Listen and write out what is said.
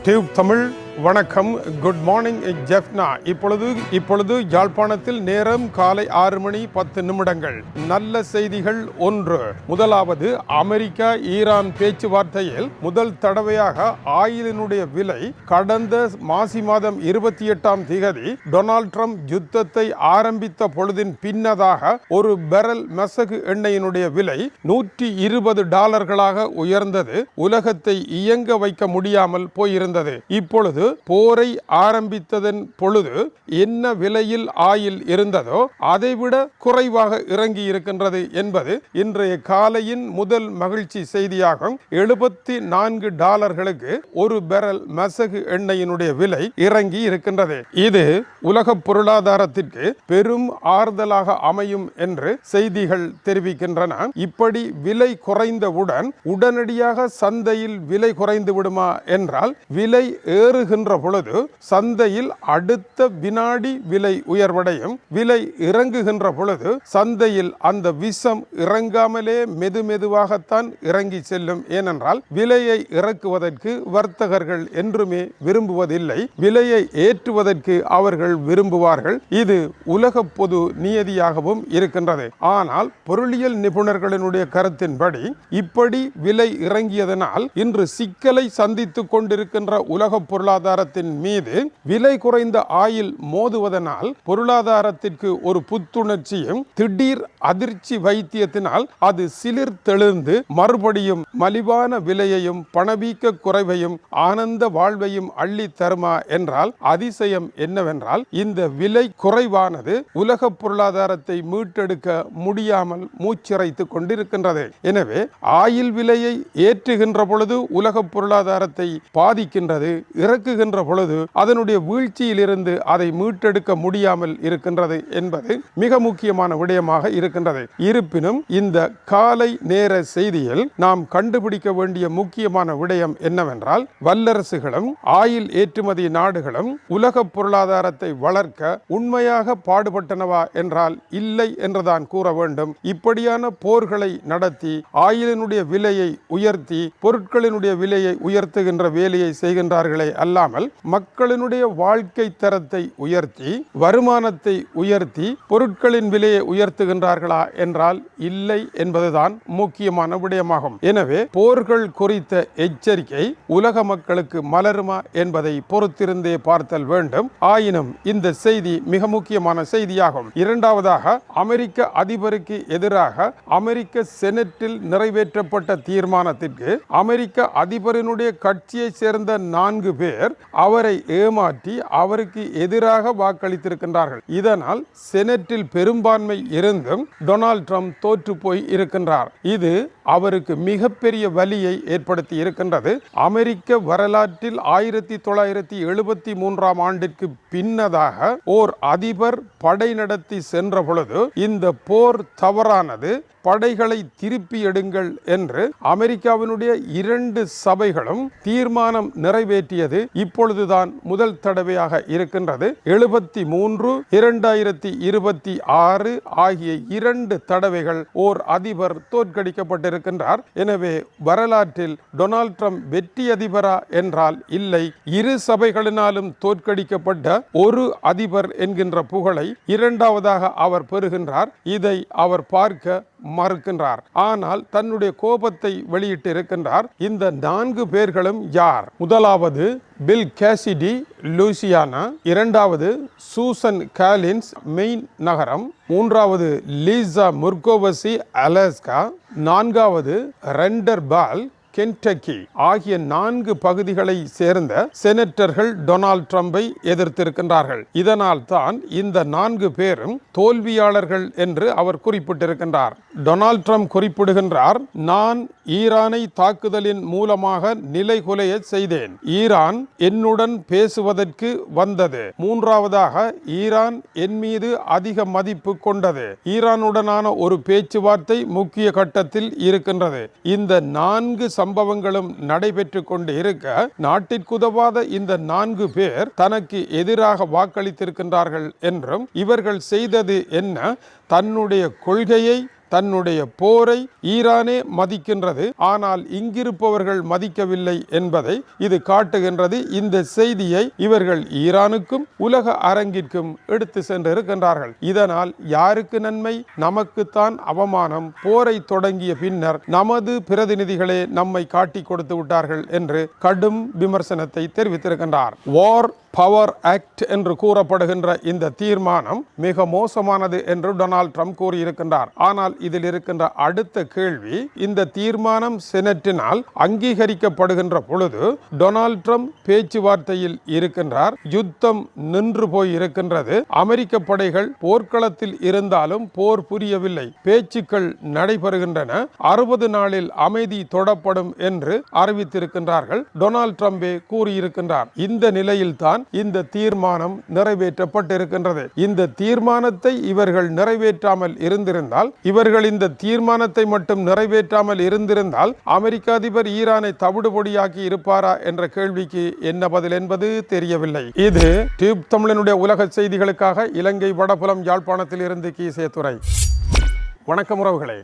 Tube Tamil வணக்கம். Good morning Jaffna. இப்பொழுது யாழ்ப்பாணத்தில் நேரம் காலை 6:10. நல்ல செய்திகள். ஒன்று, முதலாவது, அமெரிக்கா ஈரான் பேச்சுவார்த்தையில் முதல் தடவையாக ஆயிலினுடைய விலை கடந்த மாசி மாதம் 28 டொனால்ட் ட்ரம்ப் யுத்தத்தை ஆரம்பித்த பொழுதின் பின்னதாக ஒரு பெரல் மசகு எண்ணெயினுடைய விலை $120 உயர்ந்தது. உலகத்தை இயங்க வைக்க முடியாமல் போயிருந்தது. இப்பொழுது போரை ஆரம்பித்ததன் பொழுது என்ன விலையில் ஆயில் இருந்ததோ அதைவிட குறைவாக இறங்கி இருக்கின்றது என்பது இன்றைய காலையின் முதல் மகிழ்ச்சி செய்தியாகும். $74 ஒரு பெரல் மசகு எண்ணெயினுடைய விலை இறங்கி இருக்கின்றது. இது உலக பொருளாதாரத்திற்கு பெரும் ஆறுதலாக அமையும் என்று செய்திகள் தெரிவிக்கின்றன. இப்படி விலை குறைந்தவுடன் உடனடியாக சந்தையில் விலை குறைந்து விடுமா என்றால், விலை ஏறுகின்ற பொழுது சந்தையில் அடுத்த வினாடி விலை உயர்வடையும். விலை இறங்குகின்ற பொழுது சந்தையில் அந்த விஷம் இறங்காமலே மெதுவாகத்தான் இறங்கி செல்லும். ஏனென்றால் விலையை இறக்குவதற்கு வர்த்தகர்கள் என்றுமே விரும்புவதில்லை, விலையை ஏற்றுவதற்கு அவர்கள் விரும்புவார்கள். இது உலக பொது நியதியாகவும் இருக்கின்றது. ஆனால் பொருளியல் நிபுணர்களினுடைய கருத்தின்படி இப்படி விலை இறங்கியதனால் இன்று சிக்கலை சந்தித்துக் கொண்டிருக்கின்ற உலக பொருளாதாரத்தின் மீது விலை குறைந்த ஆயில் மோதுவதனால் பொருளாதாரத்திற்கு ஒரு புத்துணர்ச்சியும் திடீர் அதிர்ச்சி வைத்தியத்தினால் அது சிலிர்த்தெழுந்து மறுபடியும் மலிவான விலையையும் பணவீக்க குறைவையும் ஆனந்த வாழ்வையும் அள்ளி தருமா என்றால், அதிசயம் என்னவென்றால், இந்த விலை குறைவானது உலக பொருளாதாரத்தை மீட்டெடுக்க முடியாமல் மூச்சிறைத்துக் கொண்டிருக்கின்றது. எனவே ஆயில் விலையை ஏற்றுகின்ற பொழுது உலக பொருளாதாரத்தை பாதிக்கின்றது, இறக்குகின்ற பொழுது அதனுடைய வீழ்ச்சியிலிருந்து அதை மீட்டெடுக்க முடியாமல் இருக்கின்றது என்பது மிக முக்கியமான விடயமாக இருக்கின்றது. இருப்பினும் இந்த காலை நேர செய்தியில் நாம் கண்டுபிடிக்க வேண்டிய முக்கியமான விடயம் என்னவென்றால், வல்லரசுகளும் ஆயில் ஏற்றுமதி நாடுகளும் உலக பொருளாதாரத்தை வளர்க்க உண்மையாக பாடுபட்டனவா என்றால் இல்லை என்றுதான் கூற வேண்டும். இப்படியான போர்களை நடத்தி ஆயிலினுடைய விலையை உயர்த்தி பொருட்களினுடைய விலையை உயர்த்துகின்ற வேலையை செய்கின்றார்களே அல்லாமல், மக்களினுடைய வாழ்க்கை தரத்தை உயர்த்தி வருமானத்தை உயர்த்தி பொருட்களின் விலையை உயர்த்துகின்றார்களா என்றால் இல்லை என்பதுதான் முக்கியமான விடயமாகும். எனவே போர்கள் குறித்த எச்சரிக்கை உலக மக்களுக்கு மலருமா என்பதை பொறுத்திருந்தே பார்த்தல் வேண்டும். ஆயினும் இந்த செய்தி மிக முக்கியமான செய்தியாகும். இரண்டாவதாக, அமெரிக்க அதிபருக்கு எதிராக அமெரிக்க செனட்டில் நிறைவேற்றப்பட்ட தீர்மானத்திற்கு அமெரிக்க அதிபரினுடைய கட்சியை சேர்ந்த 4 பேர் அவரை ஏமாற்றி அவருக்கு எதிராக வாக்களித்திருக்கின்றார்கள். இதனால் செனட்டில் பெரும்பான்மை இருந்தும் டொனால்ட் ட்ரம்ப் தோற்று போய் இருக்கின்றார். இது அவருக்கு மிகப்பெரிய வலியை ஏற்படுத்தி இருக்கின்றது. அமெரிக்க வரலாற்றில் 1973 ஆண்டிற்கு பின்னதாக ஓர் அதிபர் படை நடத்தி சென்ற பொழுது இந்த போர் தவறானது, படைகளை திருப்பி எடுங்கள் என்று அமெரிக்காவினுடைய 2 சபைகளும் தீர்மானம் நிறைவேற்றியது இப்பொழுதுதான் முதல் தடவையாக இருக்கின்றது. 73, 2026 ஆகிய 2 தடவைகள் ஓர் அதிபர் தோற்கடிக்கப்பட்டிருக்கின்றார். எனவே வரலாற்றில் டொனால்ட் ட்ரம்ப் வெற்றி அதிபரா என்றால் இல்லை. 2 சபைகளினாலும் தோற்கடிக்கப்பட்ட ஒரு அதிபர் என்கின்ற புகழை இரண்டாவதாக அவர் பெறுகின்றார். இதை அவர் பார்க்க மறுக்கின்றார். ஆனால் தன்னுடைய கோபத்தை வெளியிட்டு இருக்கின்றார். இந்த 4 பேர்களும் யார்? முதலாவது பில் கேசிடி, லூசியானா. இரண்டாவது சூசன் காலின்ஸ், மெயின் நகரம். மூன்றாவது லீசா முர்கோவசி, அலாஸ்கா. நான்காவது ரெண்டர் பால், கென்டக்கி. ஆகிய 4 பகுதிகளை சேர்ந்த செனட்டர்கள் டொனால்ட் ட்ரம்பை எதிர்த்திருக்கின்றார்கள். இதனால் தான் இந்த 4 பேரும் தோல்வியாளர்கள் என்று அவர் குறிப்பிட்டிருக்கின்றார். டொனால்ட் ட்ரம்ப் குறிப்பிடுகின்றார், நான் ஈரானை தாக்குதலின் மூலமாக நிலைகுலைய செய்தேன். ஈரான் என்னுடன் பேசுவதற்கு வந்தது. மூன்றாவதாக, ஈரான் என் மீது அதிக மதிப்பு கொண்டது. ஈரானுடனான ஒரு பேச்சுவார்த்தை முக்கிய கட்டத்தில் இருக்கின்றது. இந்த 4 சம்பவங்களும் நடைபெற்று கொண்டு இருக்க, நாட்டிற்குதவாத இந்த 4 பேர் தனக்கு எதிராக வாக்களித்திருக்கின்றார்கள் என்றும், இவர்கள் செய்தது என்ன, தன்னுடைய கொள்கையை தன்னுடைய போரை ஈரானே மதிக்கின்றது, ஆனால் இங்கிருப்பவர்கள் மதிக்கவில்லை என்பதை இது காட்டுகின்றது. இந்த செய்தியை இவர்கள் ஈரானுக்கும் உலக அரங்கிற்கும் எடுத்து சென்றிருக்கின்றார்கள். இதனால் யாருக்கு நன்மை? நமக்குத்தான் அவமானம். போரை தொடங்கிய பின்னர் நமது பிரதிநிதிகளே நம்மை காட்டி கொடுத்து விட்டார்கள் என்று கடும் விமர்சனத்தை தெரிவித்திருக்கின்றார். வார் பவர் ஆக்ட் என்று கூறப்படுகின்ற இந்த தீர்மானம் மிக மோசமானது என்று டொனால்ட் ட்ரம்ப் கூறியிருக்கின்றார். ஆனால் இதில் இருக்கின்ற அடுத்த கேள்வி, இந்த தீர்மானம் செனட்டினால் அங்கீகரிக்கப்படுகின்ற பொழுது டொனால்ட் ட்ரம்ப் பேச்சுவார்த்தையில் இருக்கின்றார். யுத்தம் நின்று போய் இருக்கின்றது. அமெரிக்க படைகள் போர்க்களத்தில் இருந்தாலும் போர் புரியவில்லை. பேச்சுக்கள் நடைபெறுகின்றன. 60 நாளில் அமைதி தொடப்படும் என்று அறிவித்திருக்கின்றார்கள். டொனால்ட் ட்ரம்பே கூறியிருக்கின்றார். இந்த நிலையில்தான் இந்த தீர்மானம் நிறைவேற்றப்பட்டிருக்கின்றது. இந்த தீர்மானத்தை இவர்கள் நிறைவேற்றாமல் இருந்திருந்தால், இவர்கள் இந்த தீர்மானத்தை மட்டும் நிறைவேற்றாமல் இருந்திருந்தால் அமெரிக்க அதிபர் ஈரானை தவிடுபொடியாக்கி இருப்பாரா என்ற கேள்விக்கு என்ன பதில் என்பது தெரியவில்லை. இது டியூப் தமிழனுடைய உலக செய்திகளுக்காக இலங்கை வடபுலம் யாழ்ப்பாணத்தில் இருந்து கீசே துறை. வணக்கம் உறவுகளே.